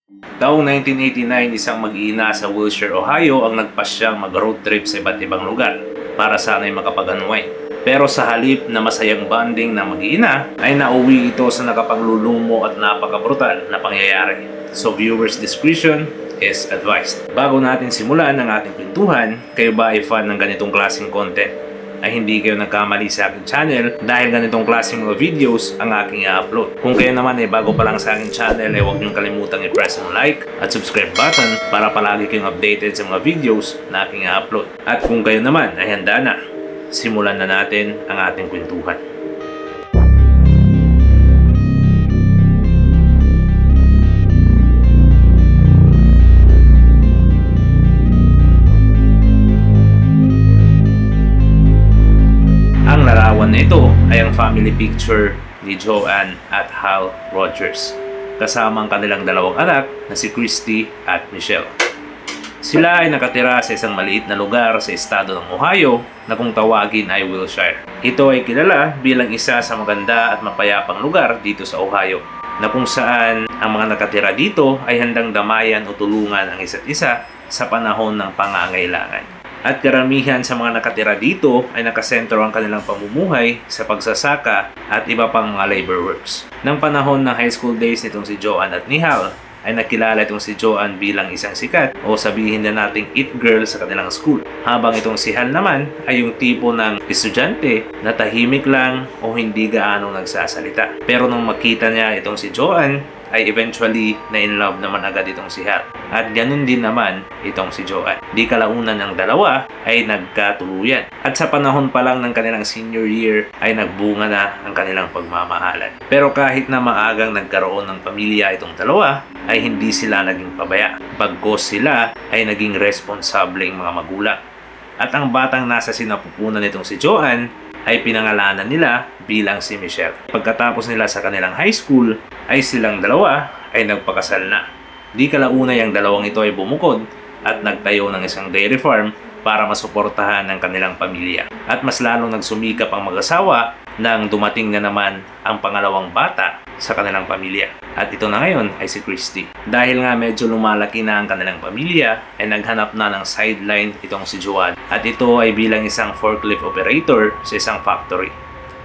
Taong 1989, isang mag-iina sa Wilshire, Ohio ang nagpasyang mag-road trip sa iba't ibang lugar para sana'y makapag-unwind. Pero sa halip na masayang bonding ng mag-iina, ay nauwi ito sa nakapanglulumo at napakabrutal na pangyayari. So viewers discretion is advised. Bago natin simulan ang ating kwentuhan, kayo ba ay fan ng ganitong klaseng content? Ay hindi kayo nagkamali sa aking channel dahil ganitong klaseng mga videos ang aking i-upload. Kung kayo naman ay bago pa lang sa aking channel ay huwag niyong kalimutang i-press ang like at subscribe button para palagi kayong updated sa mga videos na aking i-upload. At kung kayo naman ay handa na, simulan na natin ang ating kwentuhan. Ang larawan na ito ay ang family picture ni Joanne at Hal Rogers, kasama ang kanilang dalawang anak na si Christy at Michelle. Sila ay nakatira sa isang maliit na lugar sa estado ng Ohio na kung tawagin ay Wilshire. Ito ay kilala bilang isa sa maganda at mapayapang lugar dito sa Ohio, na kung saan ang mga nakatira dito ay handang damayan o tulungan ang isa't isa sa panahon ng pangangailangan. At karamihan sa mga nakatira dito ay nakasentro ang kanilang pamumuhay sa pagsasaka at iba pang mga labor works. Nang panahon ng high school days nitong si Joanne at ni Hal, ay nakilala itong si Joanne bilang isang sikat o sabihin na nating it girl sa kanilang school. Habang itong si Hal naman ay yung tipo ng estudyante na tahimik lang o hindi gaano nagsasalita. Pero nung makita niya itong si Joanne, ay eventually na in love naman agad itong si Hal. At ganun din naman itong si Joanne. Di kalaunan ng dalawa ay nagkatuluyan. At sa panahon pa lang ng kanilang senior year ay nagbunga na ang kanilang pagmamahalan. Pero kahit na maagang nagkaroon ng pamilya itong dalawa, ay hindi sila naging pabaya. Bagkos sila ay naging responsableng mga magulang. At ang batang nasa sinapupunan nitong si Joanne ay pinangalanan nila bilang si Michelle. Pagkatapos nila sa kanilang high school, ay silang dalawa ay nagpakasal na. Di kalaunay ang dalawang ito ay bumukod at nagtayo ng isang dairy farm para masuportahan ng kanilang pamilya. At mas lalong nagsumikap ang mag-asawa nang dumating na naman ang pangalawang bata sa kanilang pamilya. At ito na ngayon ay si Christy. Dahil nga medyo lumalaki na ang kanilang pamilya, ay naghanap na ng sideline itong si Joanne. At ito ay bilang isang forklift operator sa isang factory.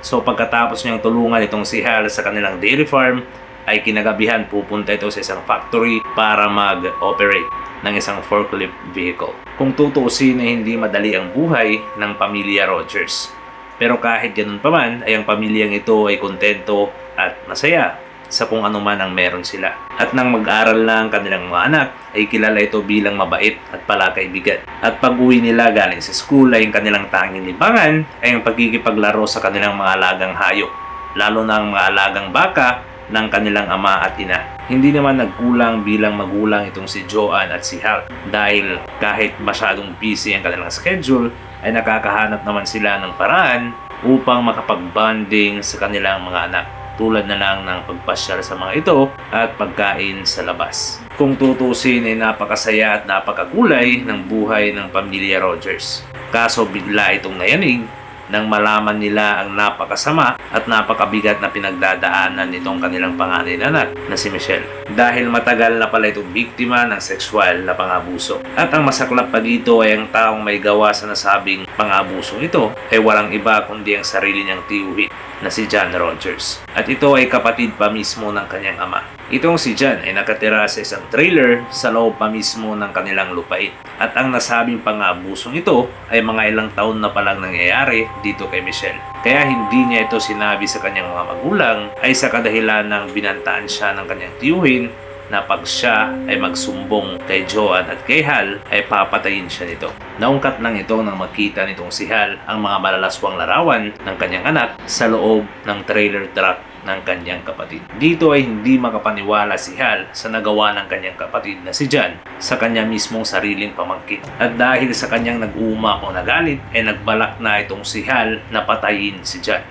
So pagkatapos niyang tulungan itong si Hal sa kanilang dairy farm, ay kinagabihan pupunta ito sa isang factory para mag-operate ng isang forklift vehicle. Kung tutuusin ay hindi madali ang buhay ng pamilya Rogers. Pero kahit ganun pa man, ay ang pamilyang ito ay kontento at masaya sa kung ano man ang meron sila. At nang mag-aral na ang kanilang mga anak, ay kilala ito bilang mabait at palakaibigan. At pag-uwi nila galing sa school ay ang kanilang tanging libangan ay ang pagkikipaglaro sa kanilang mga alagang hayop, lalo na ang mga alagang baka ng kanilang ama at ina. Hindi naman nagkulang bilang magulang itong si Joanne at si Hal dahil kahit masyadong busy ang kanilang schedule ay nakakahanap naman sila ng paraan upang makapag-bonding sa kanilang mga anak, tulad na lang ng pagpasyal sa mga ito at pagkain sa labas. Kung tutusin ay napakasaya at napakakulay ng buhay ng pamilya Rogers. Kaso bigla itong nayanig nang malaman nila ang napakasama at napakabigat na pinagdadaanan nitong kanilang panganay na anak na si Michelle. Dahil matagal na pala itong biktima ng sexual na pangabuso. At ang masaklap pa dito ay ang taong may gawa sa nasabing pangabusong ito ay walang iba kundi ang sarili niyang tiyuhin na si John Rogers. At ito ay kapatid pa mismo ng kanyang ama. Itong si John ay nakatira sa isang trailer sa loob pa mismo ng kanilang lupain. At ang nasabing pang-aabusong ito ay mga ilang taon na palang nangyayari dito kay Michelle. Kaya hindi niya ito sinabi sa kanyang mga magulang ay sa kadahilan ng binantaan siya ng kanyang tiyuhin na pag siya ay magsumbong kay Joanne at kay Hal ay papatayin siya nito. Naungkat lang ito nang makita nitong si Hal ang mga malalaswang larawan ng kanyang anak sa loob ng trailer truck ng kanyang kapatid. Dito ay hindi makapaniwala si Hal sa nagawa ng kanyang kapatid na si John sa kanya mismong sariling pamangkin. At dahil sa kanyang nag-uuma o nagalit, ay nagbalak na itong si Hal na patayin si John.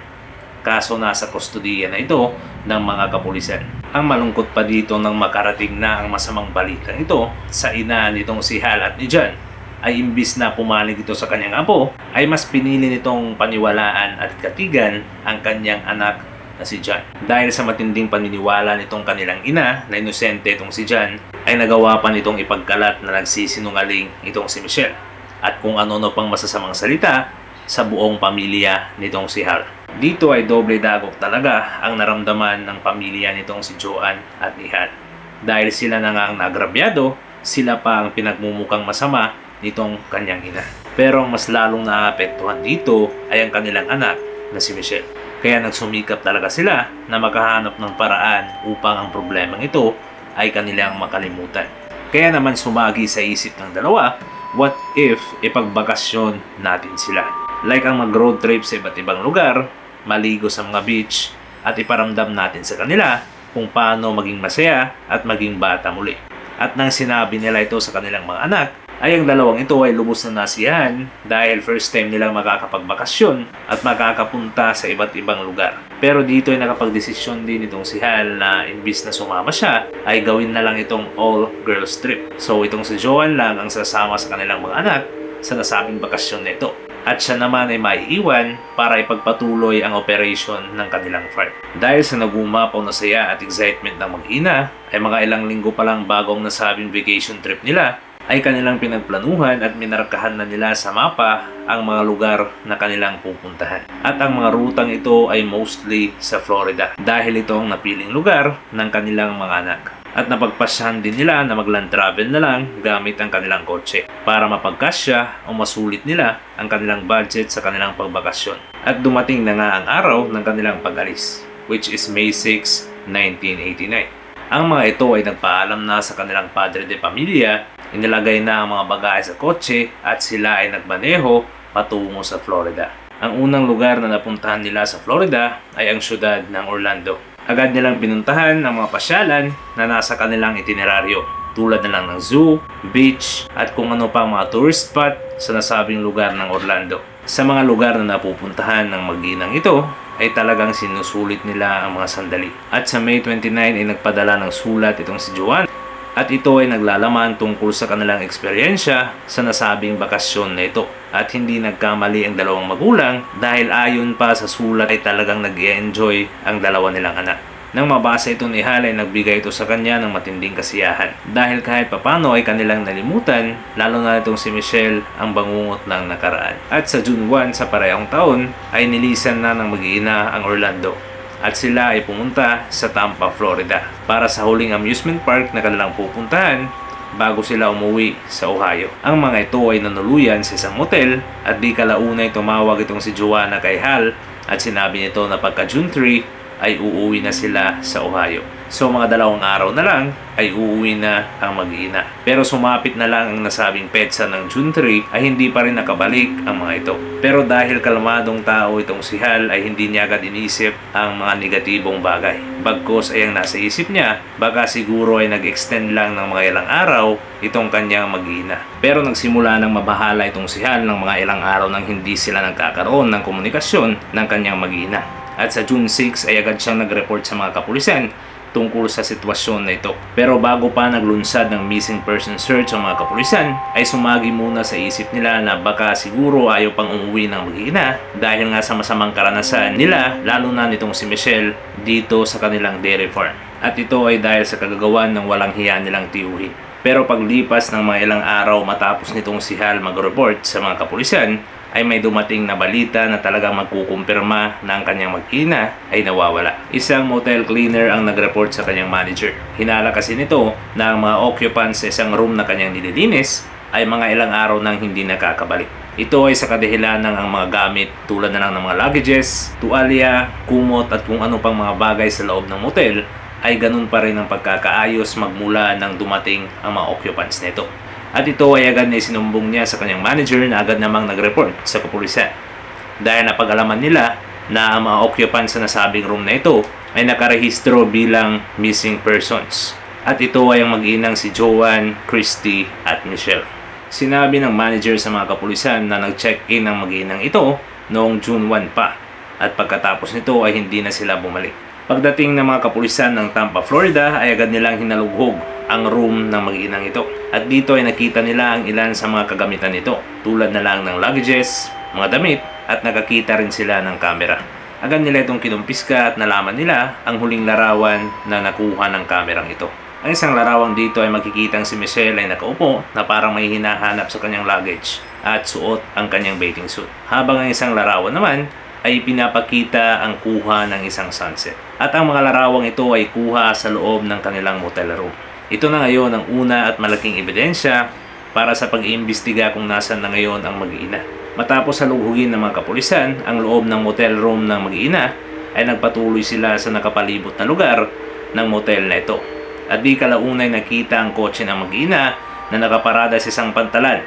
Kaso nasa kustodiya na ito ng mga kapulisan. Ang malungkot pa dito nang makarating na ang masamang balita ito sa ina nitong si Hal at ni John, ay imbis na pumanig ito sa kanyang apo, ay mas pinili nitong paniwalaan at katigan ang kanyang anak na si John. Dahil sa matinding paniniwala nitong kanilang ina na inosente itong si John, ay nagawa pa nitong ipagkalat na nagsisinungaling itong si Michelle at kung ano-ano pang masasamang salita sa buong pamilya nitong si Hal. Dito ay doble dagok talaga ang naramdaman ng pamilya nitong si Joanne at ni Hal. Dahil sila na nga ang nagrabyado, sila pa ang pinagmumukang masama nitong kanyang ina. Pero ang mas lalong naapektuhan dito ay ang kanilang anak na si Michelle. Kaya nagsumikap talaga sila na makahanap ng paraan upang ang problemang ito ay kanilang makalimutan. Kaya naman sumagi sa isip ng dalawa, what if ipagbakasyon natin sila? Like ang mag-road trip sa iba't ibang lugar, maligo sa mga beach, at iparamdam natin sa kanila kung paano maging masaya at maging bata muli. At nang sinabi nila ito sa kanilang mga anak, ay ang dalawang ito ay lubos na nasiyahan dahil first time nilang makakapagbakasyon at makakapunta sa iba't ibang lugar. Pero dito ay nakapagdesisyon din itong si Hal na imbis na sumama siya, ay gawin na lang itong all-girls trip. So itong si Joanne lang ang sasama sa kanilang mga anak sa nasabing bakasyon na ito. At siya naman ay maiiwan para ipagpatuloy ang operation ng kanilang farm. Dahil sa nagumapaw na saya at excitement ng mag-ina, ay mga ilang linggo pa lang bago ang nasabing vacation trip nila, ay kanilang pinagplanuhan at minarkahan na nila sa mapa ang mga lugar na kanilang pupuntahan. At ang mga rutang ito ay mostly sa Florida dahil ito ang napiling lugar ng kanilang mga anak. At napagpasyahan din nila na mag-land travel na lang gamit ang kanilang kotse para mapagkasya o masulit nila ang kanilang budget sa kanilang pagbakasyon. At dumating na nga ang araw ng kanilang pag-alis, which is May 6, 1989. Ang mga ito ay nagpaalam na sa kanilang padre de pamilya, inilagay na ang mga bagahe sa kotse at sila ay nagmaneho patungo sa Florida. Ang unang lugar na napuntahan nila sa Florida ay ang syudad ng Orlando. Agad nilang pinuntahan ang mga pasyalan na nasa kanilang itineraryo, tulad na lang ng zoo, beach, at kung ano pa mga tourist spot sa nasabing lugar ng Orlando. Sa mga lugar na napupuntahan ng mag-inang ito, ay talagang sinusulit nila ang mga sandali. At sa May 29 ay nagpadala ng sulat itong si Joanne. At ito ay naglalaman tungkol sa kanilang eksperyensya sa nasabing bakasyon na ito. At hindi nagkamali ang dalawang magulang dahil ayon pa sa sulat ay talagang nag-i-enjoy ang dalawa nilang anak. Nang mabasa ito ni Hal ay nagbigay ito sa kanya ng matinding kasiyahan. Dahil kahit papano ay kanilang nalimutan, lalo na itong si Michelle ang bangungot ng nakaraan. At sa June 1 sa parehong taon ay nilisan na ng mag-iina ang Orlando. At sila ay pumunta sa Tampa, Florida para sa huling amusement park na kanilang pupuntahan bago sila umuwi sa Ohio. Ang mga ito ay nanuluyan sa isang motel at di kalaunay tumawag itong si Joanna kay Hal at sinabi nito na pagka June 3 ay uuwi na sila sa Ohio. So mga 2 araw na lang ay uuwi na ang mag-ina. Pero sumapit na lang ang nasabing petsa ng June 3 ay hindi pa rin nakabalik ang mga ito. Pero dahil kalmadong tao itong si Hal ay hindi niya agad inisip ang mga negatibong bagay. Bagkos ay ang nasa isip niya, baka siguro ay nag-extend lang ng mga ilang araw itong kanyang mag-ina. Pero nagsimula ng mabahala itong si Hal ng mga ilang araw nang hindi sila nagkakaroon ng komunikasyon ng kanyang mag-ina. At sa June 6 ay agad siyang nag-report sa mga kapulisan tungkol sa sitwasyon na ito. Pero bago pa naglunsad ng missing person search ang mga kapulisan, ay sumagi muna sa isip nila na baka siguro ayaw pang umuwi ng mag-iina dahil nga sa masamang karanasan nila, lalo na nitong si Michelle dito sa kanilang dairy farm. At ito ay dahil sa kagagawan ng walang hiya nilang tiyuhin. Pero paglipas ng mga ilang araw matapos nitong si Hal mag-report sa mga kapulisan, ay may dumating na balita na talagang magkukumpirma na ang kanyang mag-ina ay nawawala. Isang motel cleaner ang nag-report sa kanyang manager. Hinala kasi nito na ang mga occupants sa isang room na kanyang nililinis ay mga ilang araw nang hindi nakakabalik. Ito ay sa kadahilan ng ang mga gamit tulad na lang ng mga luggages, tuwalya, kumot at kung ano pang mga bagay sa loob ng motel ay ganun pa rin ang pagkakaayos magmula nang dumating ang mga occupants nito. At ito ay agad na isinumbong niya sa kanyang manager na agad namang nag-report sa kapulisan. Dahil napag-alaman nila na ang mga occupants sa nasabing room na ito ay nakarehistro bilang missing persons. At ito ay ang mag-inang si Joanne, Christy at Michelle. Sinabi ng manager sa mga kapulisan na nag-check-in ang mag-inang ito noong June 1 pa. At pagkatapos nito ay hindi na sila bumalik. Pagdating ng mga kapulisan ng Tampa, Florida ay agad nilang hinalughog ang room ng mag-inang ito. At dito ay nakita nila ang ilan sa mga kagamitan nito, tulad na lang ng luggages, mga damit, at nakakita rin sila ng camera. Agad nila itong kinumpiska at nalaman nila ang huling larawan na nakuha ng kamerang ito. Ang isang larawang dito ay makikitang si Michelle ay nakaupo na parang may hinahanap sa kanyang luggage at suot ang kanyang bathing suit. Habang ang isang larawan naman ay pinapakita ang kuha ng isang sunset. At ang mga larawang ito ay kuha sa loob ng kanilang motel room. Ito na ngayon ang una at malaking ebidensya para sa pag-iimbestiga kung nasan na ngayon ang mag-iina. Matapos halughugin ng mga kapulisan ang loob ng motel room ng mag-iina, ay nagpatuloy sila sa nakapalibot na lugar ng motel na ito. At di kalaunay nakita ang kotse ng mag-ina na nakaparada sa isang pantalan,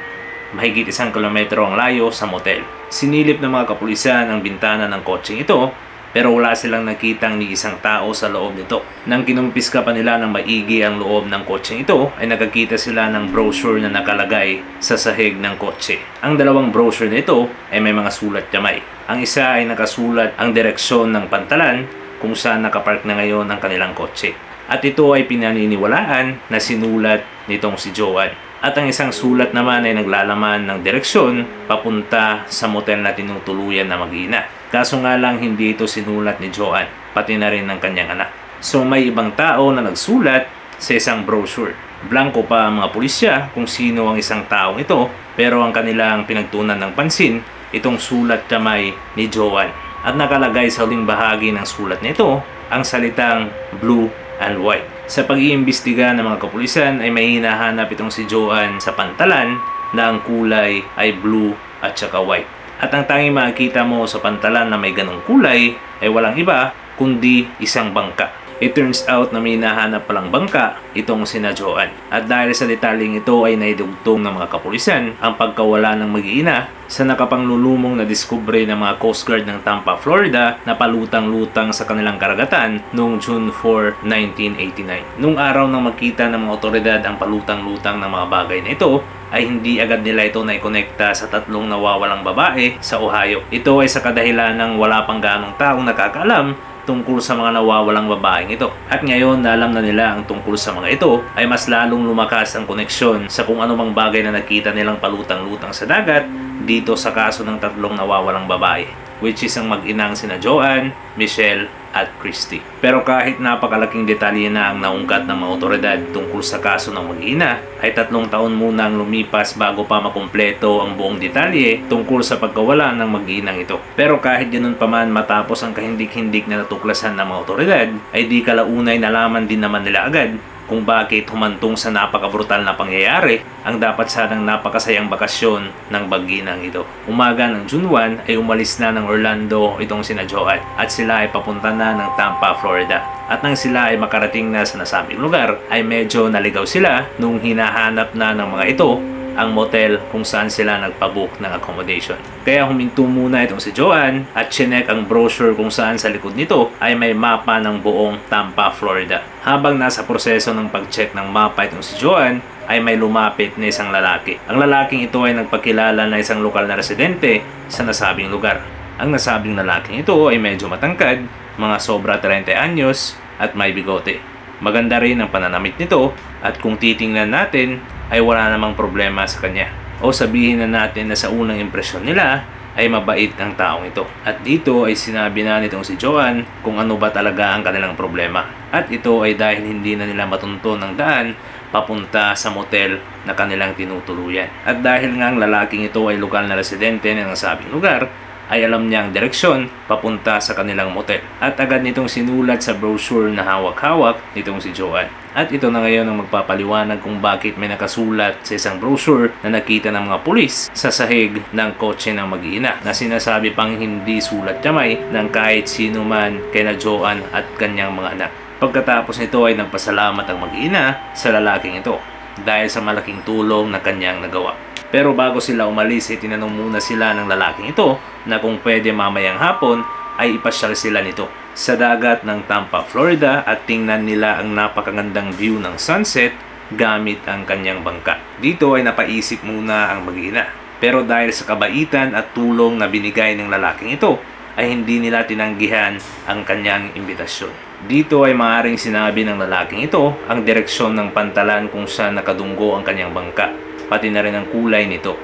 mahigit 1 kilometro ang layo sa motel. Sinilip ng mga kapulisan ang bintana ng kotseng ito, pero wala silang nakitang ni isang tao sa loob nito. Nang kinumpiska pa nila ng maigi ang loob ng kotseng ito, ay nakakita sila ng brochure na nakalagay sa sahig ng kotse. Ang dalawang brochure nito ay may mga sulat kamay. Ang isa ay nakasulat ang direksyon ng pantalan kung saan nakapark na ngayon ang kanilang kotse. At ito ay pinaniniwalaan na sinulat nitong si Joanne. At ang isang sulat naman ay naglalaman ng direksyon papunta sa motel na tinutuluyan na mag-iina. Kaso nga lang hindi ito sinulat ni Joanne, pati na rin ng kanyang anak. So may ibang tao na nagsulat sa isang brochure. Blanco pa ang mga pulisya kung sino ang isang taong ito, pero ang kanilang pinagtunan ng pansin, itong sulat kamay ni Joanne. At nakalagay sa huling bahagi ng sulat nito ang salitang blue and white. Sa pag-iimbestiga ng mga kapulisan ay may hinahanap itong si Joanne sa pantalan na ang kulay ay blue at saka white. At ang tanging makikita mo sa pantalan na may ganong kulay ay walang iba kundi isang bangka. It turns out na may hinahanap palang bangka itong sina Joanne. At dahil sa detaling ito ay naidugtong ng mga kapulisan ang pagkawala ng mag-iina sa nakapanglulumong na diskubre ng mga Coast Guard ng Tampa, Florida na palutang-lutang sa kanilang karagatan noong June 4, 1989. Nung araw nang makita ng mga otoridad ang palutang-lutang ng mga bagay na ito, ay hindi agad nila ito naikonekta sa 3 nawawalang babae sa Ohio. Ito ay sa kadahilan ng wala pang ganong taong nakakaalam tungkol sa mga nawawalang babaeng ito. At ngayon na alam na nila ang tungkol sa mga ito, ay mas lalong lumakas ang koneksyon sa kung anumang bagay na nakita nilang palutang-lutang sa dagat dito sa kaso ng 3 nawawalang babae, which is ang mag-inang sina Joanne, Michelle, at Christy. Pero kahit napakalaking detalye na ang naungkat ng mga otoridad tungkol sa kaso ng mag-ina, ay 3 taon muna ang lumipas bago pa makumpleto ang buong detalye tungkol sa pagkawala ng mag-inang ito. Pero kahit ganun pa man, matapos ang kahindik-hindik na natuklasan ng mga otoridad, ay di kalaunay nalaman din naman nila agad kung bakit humantong sa napakabrutal na pangyayari ang dapat sanang napakasayang bakasyon ng mag-inang ito. Umaga ng June 1 ay umalis na ng Orlando itong sina Joanne at sila ay papunta na ng Tampa, Florida. At nang sila ay makarating na sa nasabing lugar ay medyo naligaw sila nung hinahanap na ng mga ito ang motel kung saan sila nagpabook ng accommodation. Kaya huminto muna itong si Joanne at chinek ang brochure kung saan sa likod nito ay may mapa ng buong Tampa, Florida. Habang nasa proseso ng pag-check ng mapa itong si Joanne, ay may lumapit na isang lalaki. Ang lalaking ito ay nagpakilala na isang lokal na residente sa nasabing lugar. Ang nasabing lalaking ito ay medyo matangkad, mga sobra 30 anyos at may bigote. Maganda rin ang pananamit nito at kung titingnan natin ay wala namang problema sa kanya. O sabihin na natin na sa unang impresyon nila ay mabait ang taong ito. At dito ay sinabi na nitong si Joanne kung ano ba talaga ang kanilang problema. At ito ay dahil hindi na nila matunto ng daan papunta sa motel na kanilang tinutuluyan. At dahil nga ang lalaking ito ay lokal na residente ng nasabing lugar, ay alam niya ang direksyon papunta sa kanilang motel. At agad nitong sinulat sa brochure na hawak-hawak nitong si Joanne. At ito na ngayon ang magpapaliwanag kung bakit may nakasulat sa isang brochure na nakita ng mga pulis sa sahig ng kotse ng mag-iina na sinasabi pang hindi sulat kamay ng kahit sino man kina Joanne at kanyang mga anak. Pagkatapos nito ay nagpasalamat ang mag-iina sa lalaking ito dahil sa malaking tulong na kanyang nagawa. Pero bago sila umalis ay tinanong muna sila ng lalaking ito na kung pwede mamayang hapon ay ipasyal sila nito sa dagat ng Tampa, Florida at tingnan nila ang napakagandang view ng sunset gamit ang kanyang bangka. Dito ay napaisip muna ang mag-ina. Pero dahil sa kabaitan at tulong na binigay ng lalaking ito ay hindi nila tinanggihan ang kanyang imbitasyon. Dito ay maaaring sinabi ng lalaking ito ang direksyon ng pantalan kung saan nakadunggo ang kanyang bangka, pati na rin ang kulay nito.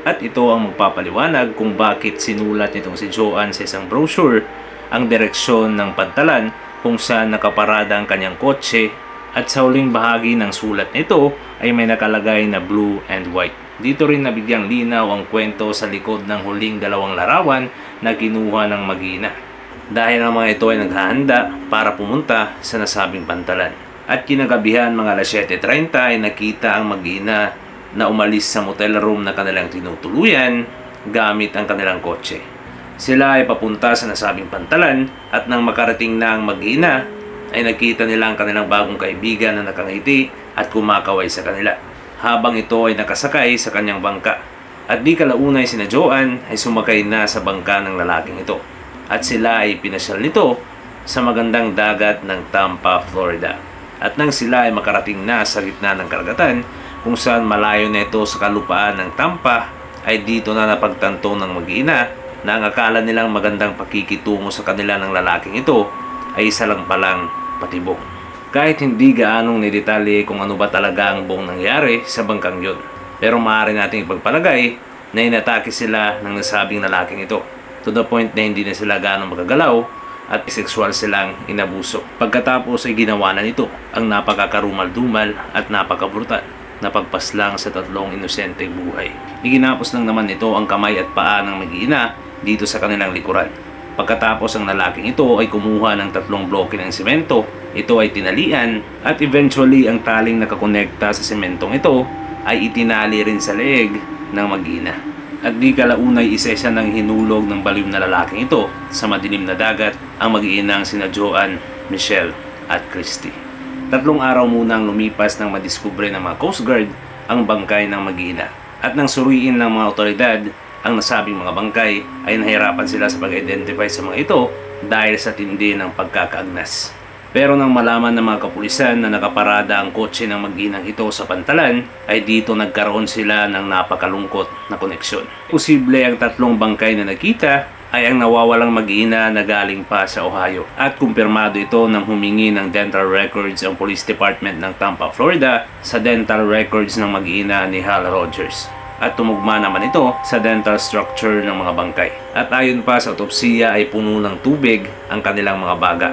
At ito ang magpapaliwanag kung bakit sinulat nitong si Joanne sa isang brochure ang direksyon ng pantalan kung saan nakaparada ang kanyang kotse At sa huling bahagi ng sulat nito ay may nakalagay na blue and white. Dito rin nabigyang linaw ang kwento sa likod ng huling dalawang larawan na kinuha ng mag-ina. Dahil ang mga ito ay naghahanda para pumunta sa nasabing pantalan. At kinagabihan mga alas 7:30 ay nakita ang mag-ina na umalis sa motel room na kanilang tinutuluyan gamit ang kanilang kotse. Sila ay papunta sa nasabing pantalan at nang makarating na ang mag-ina ay nakita nila ang kanilang bagong kaibigan na nakangiti at kumakaway sa kanila habang ito ay nakasakay sa kanyang bangka. At di kalaunay sina Joanne ay sumakay na sa bangka ng lalaking ito at sila ay pinasyal nito sa magandang dagat ng Tampa, Florida. At nang sila ay makarating na sa gitna ng karagatan kung saan malayo na ito sa kalupaan ng Tampa, ay dito na napagtanto ng mag-ina na ang akala nilang magandang pakikitungo sa kanila ng lalaking ito ay isa lang palang patibong. Kahit hindi gaanong nidetalye kung ano ba talaga ang buong nangyari sa bangkang yun. Pero maaari nating ipagpalagay na inatake sila ng nasabing lalaking ito to the point na hindi na sila gaanong magagalaw at sexual silang inabuso. Pagkatapos ay ginawa na nito ang napakakarumal-dumal at napakabrutal na pagpaslang sa tatlong inosenteng buhay. Iginapos lang naman ito ang kamay at paa ng mag-iina dito sa kanilang likuran. Pagkatapos ang lalaking ito ay kumuha ng 3 bloke ng semento, ito ay tinalian at eventually ang taling nakakonekta sa sementong ito ay itinali rin sa leeg ng mag-iina. At di kalaunay isa ng hinulog ng baliw na lalaking ito sa madilim na dagat ang mag-iinang sina Joanne, Michelle at Christy. 3 araw muna ang lumipas nang madiskubre ng mga Coast Guard ang bangkay ng mag-iina. At nang suriin ng mga otoridad ang nasabing mga bangkay ay nahirapan sila sa pag-identify sa mga ito dahil sa tindi ng pagkakaagnas. Pero nang malaman ng mga kapulisan na nakaparada ang kotse ng mag-inang ito sa pantalan, ay dito nagkaroon sila ng napakalungkot na koneksyon. Posible ang 3 bangkay na nakita ay ang nawawalang mag-ina na galing pa sa Ohio. At kumpirmado ito nang humingi ng dental records ang Police Department ng Tampa, Florida sa dental records ng mag-ina ni Hal Rogers. At tumugma naman ito sa dental structure ng mga bangkay. At ayon pa sa autopsiya ay puno ng tubig ang kanilang mga baga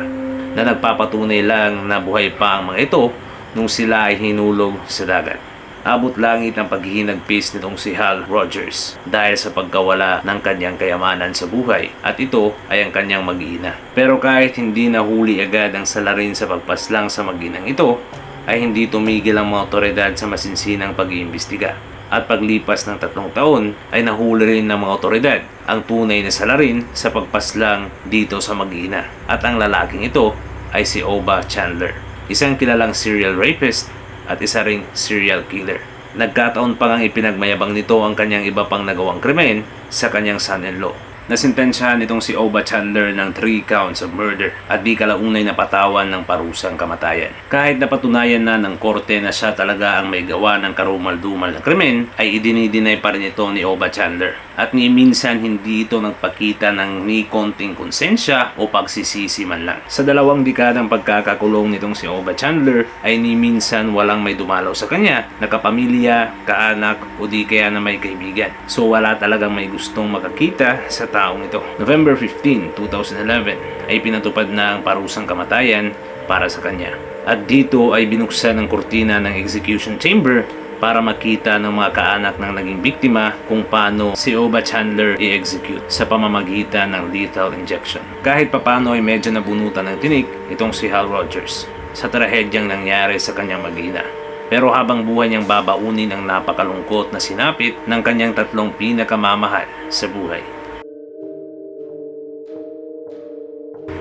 na nagpapatunay lang na buhay pa ang mga ito nung sila ay hinulog sa dagat. Abot langit ang paghihinagpis nitong si Hal Rogers dahil sa pagkawala ng kanyang kayamanan sa buhay at ito ay ang kanyang mag-iina. Pero kahit hindi nahuli agad ang salarin sa pagpaslang sa mag-inang ito, ay hindi tumigil ang mga otoridad sa masinsinang pag-iimbestiga. At paglipas ng 3 taon ay nahuli rin ng mga otoridad ang tunay na salarin sa pagpaslang dito sa mag-ina. At ang lalaking ito ay si Oba Chandler, isang kilalang serial rapist at isa ring serial killer. Nagkataon pa ngang ipinagmayabang nito ang kanyang iba pang nagawang krimen sa kanyang son-in-law. Nasintensyahan itong si Oba Chandler ng 3 counts of murder at di kalaunay na patawan ng parusang kamatayan. Kahit napatunayan na ng korte na siya talaga ang may gawa ng karumal-dumal na krimen, ay idinidinay pa rin ito ni Oba Chandler. At ni minsan hindi ito nagpakita ng ni konting konsensya o pagsisisi man lang. Sa 2 dekadang pagkakakulong nitong si Oba Chandler ay ni minsan walang may dumalaw sa kanya na kapamilya, kaanak o di kaya na may kaibigan. So wala talagang may gustong makakita sa taong ito. November 15, 2011 ay pinatupad na ang parusang kamatayan para sa kanya. At dito ay binuksan ang kurtina ng execution chamber para makita ng mga kaanak ng naging biktima kung paano si Oba Chandler i-execute sa pamamagitan ng lethal injection. Kahit papano ay medyo nabunutan ng tinik itong si Hal Rogers sa trahedyang nangyari sa kanyang mag-ina. Pero habang buhay niyang babaunin ang napakalungkot na sinapit ng kanyang 3 pinakamamahal sa buhay.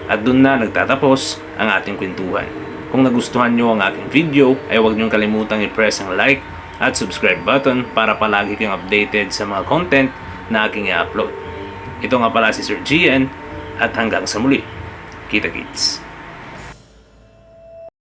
At doon na nagtatapos ang ating kwentuhan. Kung nagustuhan nyo ang aking video, ay huwag niyong kalimutang i-press ang like at subscribe button para palagi kayong updated sa mga content na aking i-upload. Ito nga pala si Sir Gian at hanggang sa muli. Kita-kits!